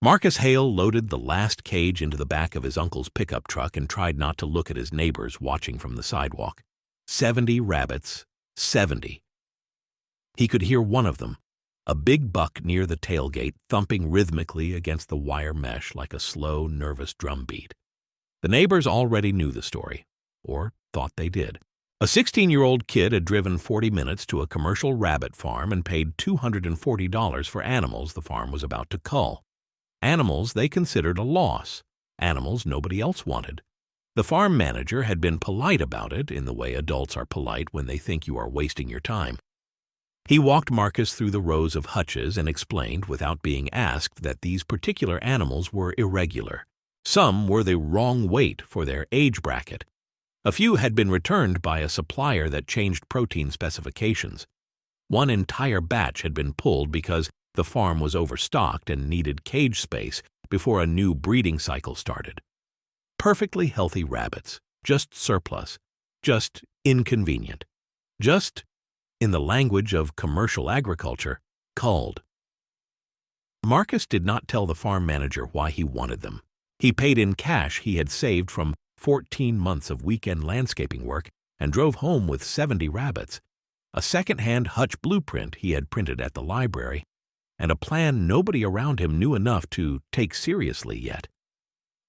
Marcus Hale loaded the last cage into the back of his uncle's pickup truck and tried not to look at his neighbors watching from the sidewalk. 70 rabbits, 70. He could hear one of them, a big buck near the tailgate, thumping rhythmically against the wire mesh like a slow, nervous drum beat. The neighbors already knew the story, or thought they did. A 16-year-old kid had driven 40 minutes to a commercial rabbit farm and paid $240 for animals the farm was about to cull. Animals they considered a loss, animals nobody else wanted. The farm manager had been polite about it, in the way adults are polite when they think you are wasting your time. He walked Marcus through the rows of hutches and explained, without being asked, that these particular animals were irregular. Some were the wrong weight for their age bracket. A few had been returned by a supplier that changed protein specifications. One entire batch had been pulled because the farm was overstocked and needed cage space before a new breeding cycle started. Perfectly healthy rabbits, just surplus, just inconvenient, just, in the language of commercial agriculture, culled. Marcus did not tell the farm manager why he wanted them. He paid in cash he had saved from 14 months of weekend landscaping work and drove home with 70 rabbits, a second-hand hutch blueprint he had printed at the library, and a plan nobody around him knew enough to take seriously yet.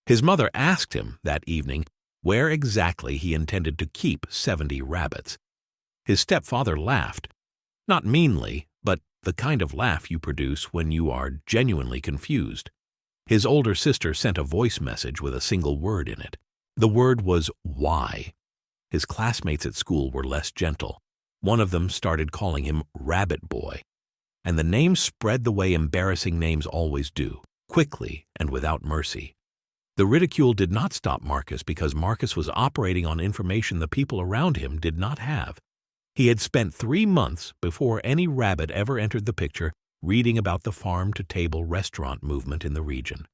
His mother asked him that evening where exactly he intended to keep 70 rabbits. His stepfather laughed, not meanly, but the kind of laugh you produce when you are genuinely confused. His older sister sent a voice message with a single word in it. The word was why. His classmates at school were less gentle. One of them started calling him Rabbit Boy. And the name spread the way embarrassing names always do, quickly and without mercy. The ridicule did not stop Marcus because Marcus was operating on information the people around him did not have. He had spent 3 months before any rabbit ever entered the picture reading about the farm-to-table restaurant movement in the region.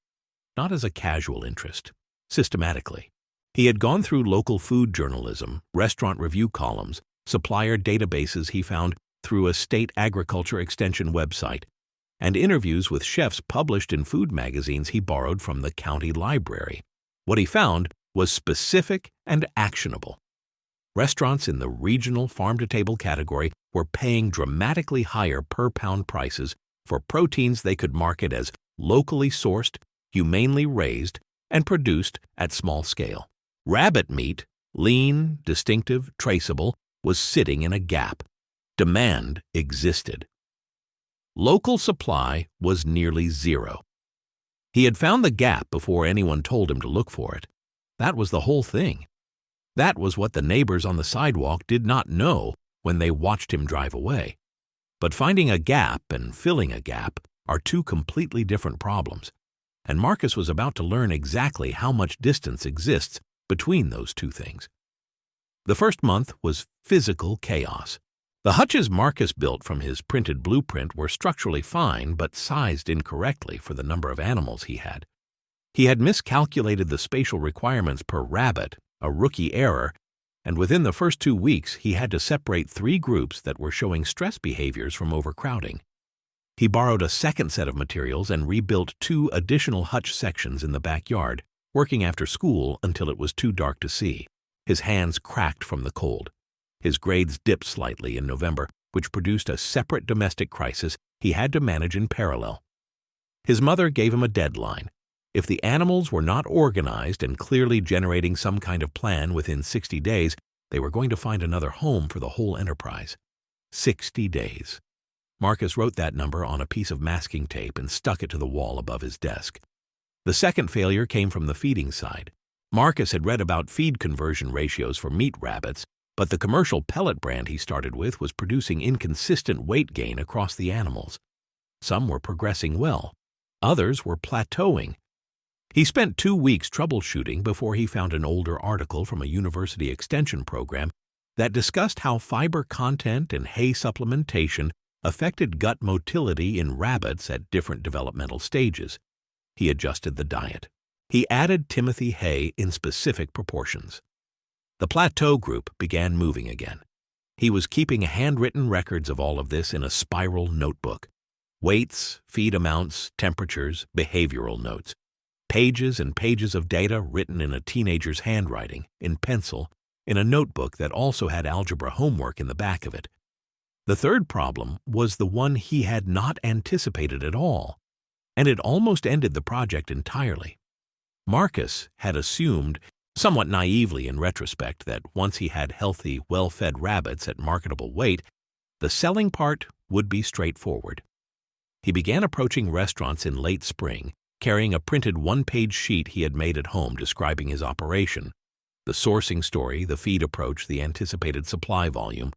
Not as a casual interest, systematically. He had gone through local food journalism, restaurant review columns, supplier databases he found through a state agriculture extension website, and interviews with chefs published in food magazines he borrowed from the county library. What he found was specific and actionable. Restaurants in the regional farm-to-table category were paying dramatically higher per-pound prices for proteins they could market as locally sourced, humanely raised, and produced at small scale. Rabbit meat, lean, distinctive, traceable, was sitting in a gap. Demand existed. Local supply was nearly zero. He had found the gap before anyone told him to look for it. That was the whole thing. That was what the neighbors on the sidewalk did not know when they watched him drive away. But finding a gap and filling a gap are two completely different problems, and Marcus was about to learn exactly how much distance exists between those two things. The first month was physical chaos. The hutches Marcus built from his printed blueprint were structurally fine but sized incorrectly for the number of animals he had. He had miscalculated the spatial requirements per rabbit, a rookie error, and within the first 2 weeks he had to separate 3 groups that were showing stress behaviors from overcrowding. He borrowed a second set of materials and rebuilt 2 additional hutch sections in the backyard, working after school until it was too dark to see. His hands cracked from the cold. His grades dipped slightly in November, which produced a separate domestic crisis he had to manage in parallel. His mother gave him a deadline. If the animals were not organized and clearly generating some kind of plan within 60 days, they were going to find another home for the whole enterprise. 60 days. Marcus wrote that number on a piece of masking tape and stuck it to the wall above his desk. The second failure came from the feeding side. Marcus had read about feed conversion ratios for meat rabbits, but the commercial pellet brand he started with was producing inconsistent weight gain across the animals. Some were progressing well. Others were plateauing. He spent 2 weeks troubleshooting before he found an older article from a university extension program that discussed how fiber content and hay supplementation affected gut motility in rabbits at different developmental stages. He adjusted the diet. He added Timothy hay in specific proportions. The plateau group began moving again. He was keeping handwritten records of all of this in a spiral notebook. Weights, feed amounts, temperatures, behavioral notes. Pages and pages of data written in a teenager's handwriting, in pencil, in a notebook that also had algebra homework in the back of it. The third problem was the one he had not anticipated at all, and it almost ended the project entirely. Marcus had assumed, somewhat naively in retrospect, that once he had healthy, well-fed rabbits at marketable weight, the selling part would be straightforward. He began approaching restaurants in late spring, carrying a printed one-page sheet he had made at home describing his operation, the sourcing story, the feed approach, the anticipated supply volume.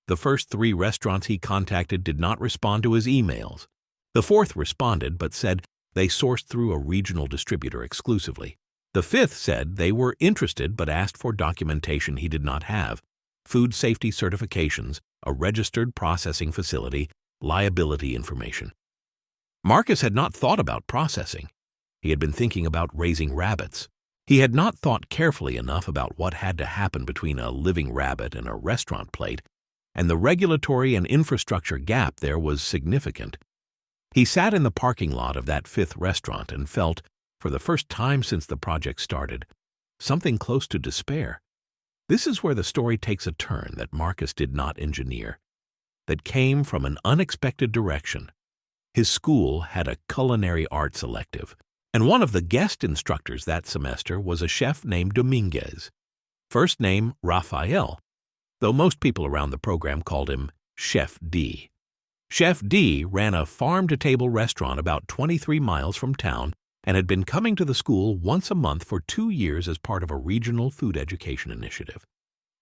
The first 3 restaurants he contacted did not respond to his emails. The 4th responded but said they sourced through a regional distributor exclusively. The 5th said they were interested but asked for documentation he did not have, food safety certifications, a registered processing facility, liability information. Marcus had not thought about processing. He had been thinking about raising rabbits. He had not thought carefully enough about what had to happen between a living rabbit and a restaurant plate, and the regulatory and infrastructure gap there was significant. He sat in the parking lot of that 5th restaurant and felt, for the first time since the project started, something close to despair. This is where the story takes a turn that Marcus did not engineer, that came from an unexpected direction. His school had a culinary arts elective, and one of the guest instructors that semester was a chef named Dominguez, first name Rafael, though most people around the program called him Chef D. Chef D ran a farm-to-table restaurant about 23 miles from town and had been coming to the school once a month for 2 years as part of a regional food education initiative.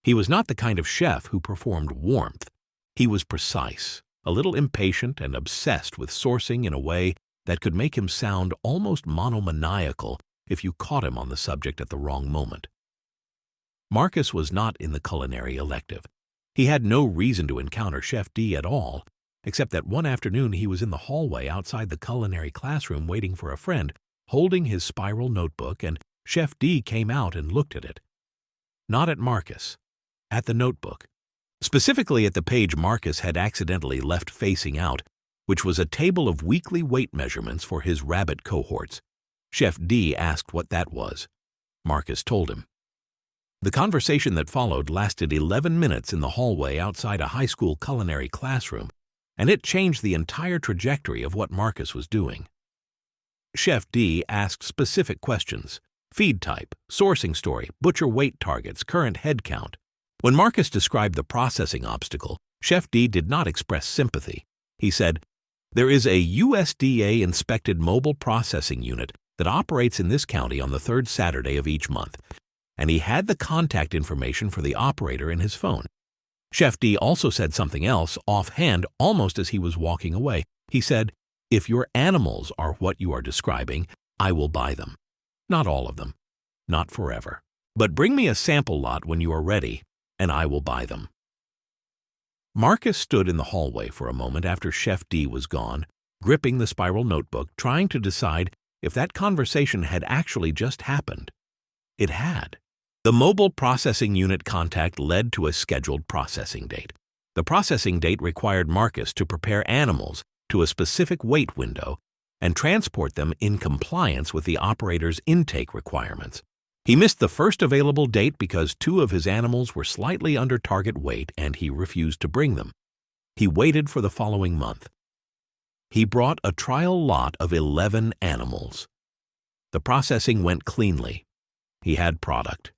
He was not the kind of chef who performed warmth. He was precise, a little impatient and obsessed with sourcing in a way that could make him sound almost monomaniacal if you caught him on the subject at the wrong moment. Marcus was not in the culinary elective. He had no reason to encounter Chef D at all, except that one afternoon he was in the hallway outside the culinary classroom waiting for a friend, holding his spiral notebook, and Chef D came out and looked at it. Not at Marcus, at the notebook. Specifically at the page Marcus had accidentally left facing out, which was a table of weekly weight measurements for his rabbit cohorts. Chef D asked what that was. Marcus told him. The conversation that followed lasted 11 minutes in the hallway outside a high school culinary classroom, and it changed the entire trajectory of what Marcus was doing. Chef D asked specific questions: feed type, sourcing story, butcher weight targets, current head count. When Marcus described the processing obstacle, Chef D did not express sympathy. He said, "There is a USDA-inspected mobile processing unit that operates in this county on the 3rd Saturday of each month," and he had the contact information for the operator in his phone. Chef D also said something else offhand almost as he was walking away. He said, "If your animals are what you are describing, I will buy them. Not all of them, not forever. But bring me a sample lot when you are ready, and I will buy them." Marcus stood in the hallway for a moment after Chef D was gone, gripping the spiral notebook, trying to decide if that conversation had actually just happened. It had. The mobile processing unit contact led to a scheduled processing date. The processing date required Marcus to prepare animals to a specific weight window and transport them in compliance with the operator's intake requirements. He missed the first available date because 2 of his animals were slightly under target weight and he refused to bring them. He waited for the following month. He brought a trial lot of 11 animals. The processing went cleanly. He had product.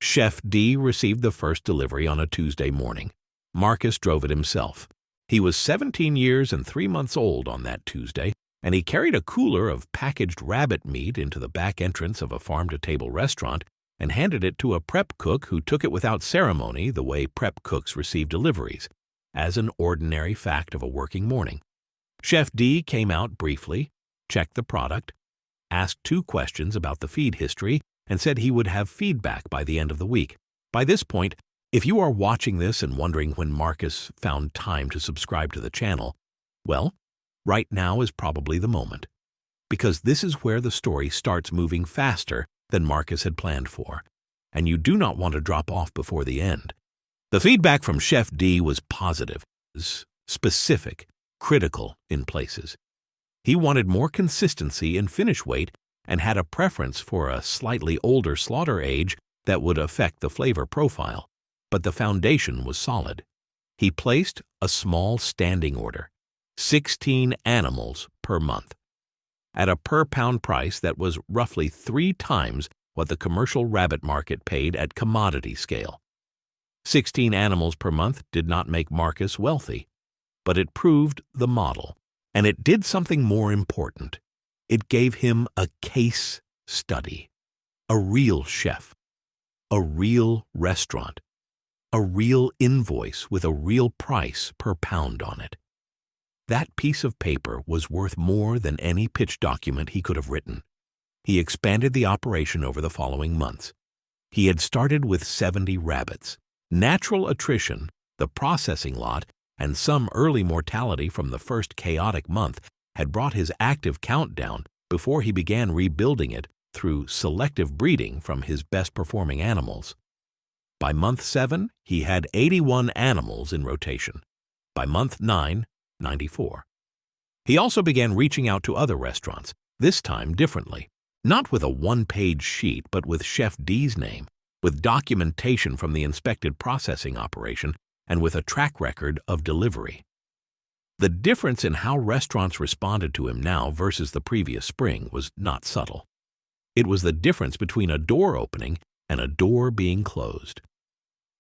Chef D received the first delivery on a Tuesday morning. Marcus drove it himself. He was 17 years and 3 months old on that Tuesday, and he carried a cooler of packaged rabbit meat into the back entrance of a farm-to-table restaurant and handed it to a prep cook who took it without ceremony, the way prep cooks receive deliveries, as an ordinary fact of a working morning. Chef D came out briefly, checked the product, asked 2 questions about the feed history, and said he would have feedback by the end of the week. By this point, if you are watching this and wondering when Marcus found time to subscribe to the channel, well, right now is probably the moment, because this is where the story starts moving faster than Marcus had planned for, and you do not want to drop off before the end. The feedback from Chef D was positive, specific, critical in places. He wanted more consistency in finish weight and had a preference for a slightly older slaughter age that would affect the flavor profile, but the foundation was solid. He placed a small standing order, 16 animals per month, at a per-pound price that was roughly 3 times what the commercial rabbit market paid at commodity scale. 16 animals per month did not make Marcus wealthy, but it proved the model, and it did something more important. It gave him a case study, a real chef, a real restaurant, a real invoice with a real price per pound on it. That piece of paper was worth more than any pitch document he could have written. He expanded the operation over the following months. He had started with 70 rabbits. Natural attrition, the processing lot, and some early mortality from the first chaotic month had brought his active count down before he began rebuilding it through selective breeding from his best-performing animals. By month 7, he had 81 animals in rotation. By month 9, 94. He also began reaching out to other restaurants, this time differently. Not with a one-page sheet, but with Chef D's name, with documentation from the inspected processing operation, and with a track record of delivery. The difference in how restaurants responded to him now versus the previous spring was not subtle. It was the difference between a door opening and a door being closed.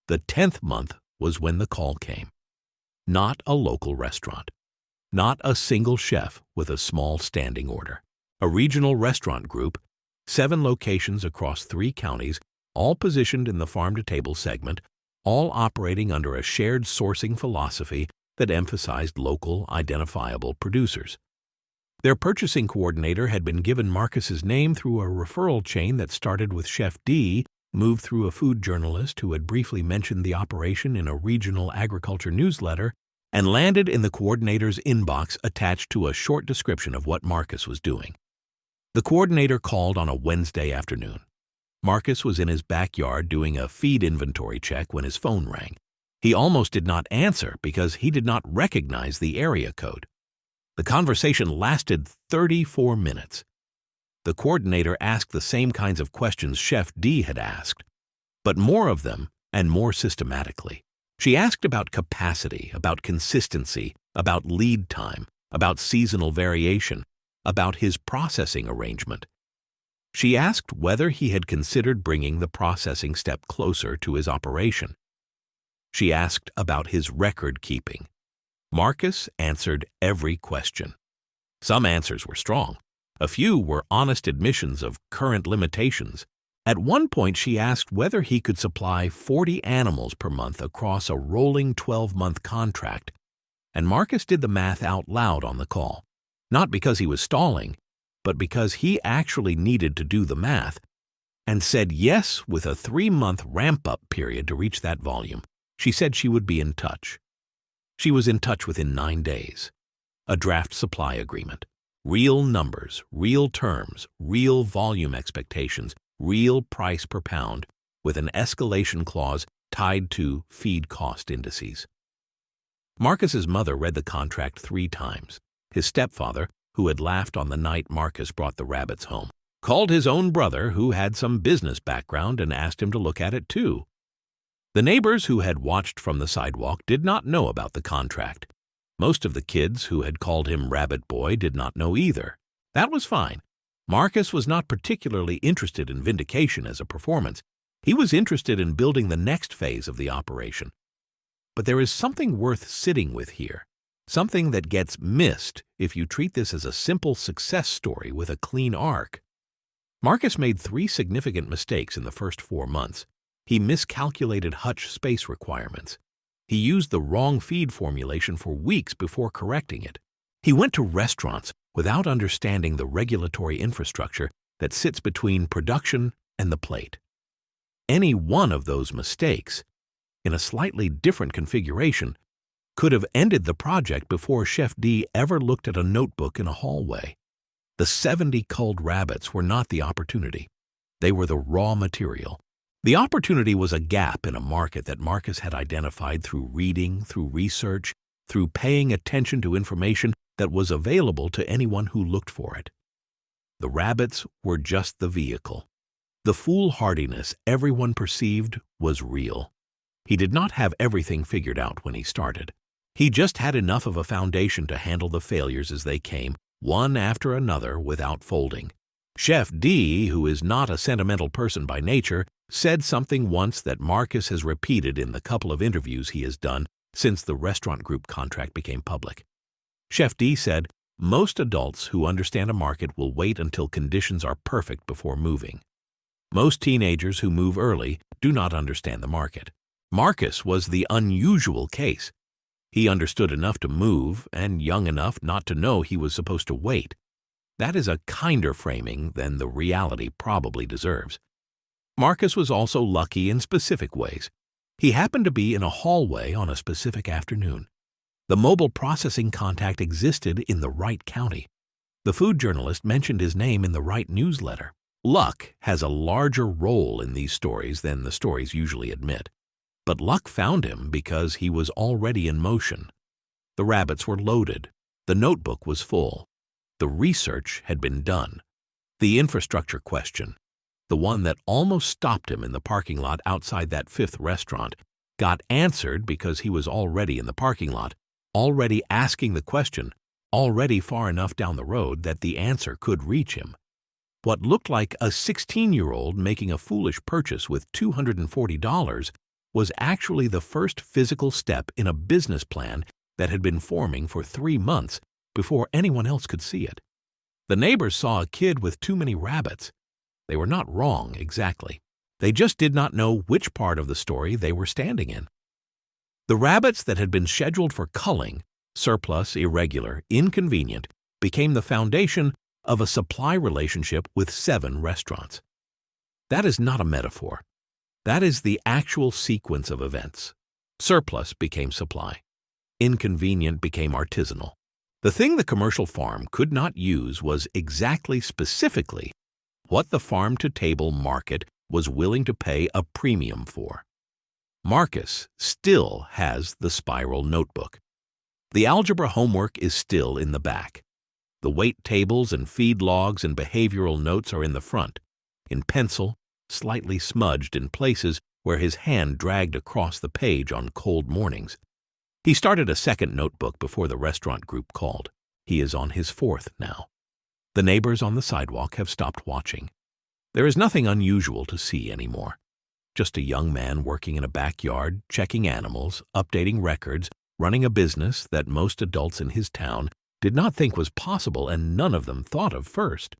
The 10th month was when the call came. Not a local restaurant. Not a single chef with a small standing order. A regional restaurant group, 7 locations across 3 counties, all positioned in the farm-to-table segment, all operating under a shared sourcing philosophy that emphasized local, identifiable producers. Their purchasing coordinator had been given Marcus's name through a referral chain that started with Chef D, moved through a food journalist who had briefly mentioned the operation in a regional agriculture newsletter, and landed in the coordinator's inbox attached to a short description of what Marcus was doing. The coordinator called on a Wednesday afternoon. Marcus was in his backyard doing a feed inventory check when his phone rang. He almost did not answer because he did not recognize the area code. The conversation lasted 34 minutes. The coordinator asked the same kinds of questions Chef D had asked, but more of them and more systematically. She asked about capacity, about consistency, about lead time, about seasonal variation, about his processing arrangement. She asked whether he had considered bringing the processing step closer to his operation. She asked about his record keeping. Marcus answered every question. Some answers were strong. A few were honest admissions of current limitations. At one point, she asked whether he could supply 40 animals per month across a rolling 12-month contract, and Marcus did the math out loud on the call, not because he was stalling, but because he actually needed to do the math, and said yes with a 3-month ramp-up period to reach that volume. She said she would be in touch. She was in touch within 9 days. A draft supply agreement. Real numbers, real terms, real volume expectations, real price per pound, with an escalation clause tied to feed cost indices. Marcus's mother read the contract 3 times. His stepfather, who had laughed on the night Marcus brought the rabbits home, called his own brother, who had some business background, and asked him to look at it too. The neighbors who had watched from the sidewalk did not know about the contract. Most of the kids who had called him Rabbit Boy did not know either. That was fine. Marcus was not particularly interested in vindication as a performance. He was interested in building the next phase of the operation. But there is something worth sitting with here, something that gets missed if you treat this as a simple success story with a clean arc. Marcus made 3 significant mistakes in the first 4 months. He miscalculated hutch space requirements. He used the wrong feed formulation for weeks before correcting it. He went to restaurants without understanding the regulatory infrastructure that sits between production and the plate. Any one of those mistakes, in a slightly different configuration, could have ended the project before Chef D ever looked at a notebook in a hallway. The 70 culled rabbits were not the opportunity. They were the raw material. The opportunity was a gap in a market that Marcus had identified through reading, through research, through paying attention to information that was available to anyone who looked for it. The rabbits were just the vehicle. The foolhardiness everyone perceived was real. He did not have everything figured out when he started. He just had enough of a foundation to handle the failures as they came, one after another, without folding. Chef D, who is not a sentimental person by nature, said something once that Marcus has repeated in the couple of interviews he has done since the restaurant group contract became public. Chef D said, "Most adults who understand a market will wait until conditions are perfect before moving. Most teenagers who move early do not understand the market." Marcus was the unusual case. He understood enough to move and young enough not to know he was supposed to wait. That is a kinder framing than the reality probably deserves. Marcus was also lucky in specific ways. He happened to be in a hallway on a specific afternoon. The mobile processing contact existed in the right county. The food journalist mentioned his name in the right newsletter. Luck has a larger role in these stories than the stories usually admit. But luck found him because he was already in motion. The rabbits were loaded. The notebook was full. The research had been done. The infrastructure question, the one that almost stopped him in the parking lot outside that fifth restaurant, got answered because he was already in the parking lot, already asking the question, already far enough down the road that the answer could reach him. What looked like a 16-year-old making a foolish purchase with $240 was actually the first physical step in a business plan that had been forming for 3 months before anyone else could see it. The neighbors saw a kid with too many rabbits. They were not wrong exactly. They just did not know which part of the story they were standing in. The rabbits that had been scheduled for culling, surplus, irregular, inconvenient, became the foundation of a supply relationship with 7 restaurants. That is not a metaphor. That is the actual sequence of events. Surplus became supply. Inconvenient became artisanal. The thing the commercial farm could not use was exactly specifically what the farm-to-table market was willing to pay a premium for. Marcus still has the spiral notebook. The algebra homework is still in the back. The weight tables and feed logs and behavioral notes are in the front, in pencil, slightly smudged in places where his hand dragged across the page on cold mornings. He started a second notebook before the restaurant group called. He is on his 4th now. The neighbors on the sidewalk have stopped watching. There is nothing unusual to see anymore. Just a young man working in a backyard, checking animals, updating records, running a business that most adults in his town did not think was possible and none of them thought of first.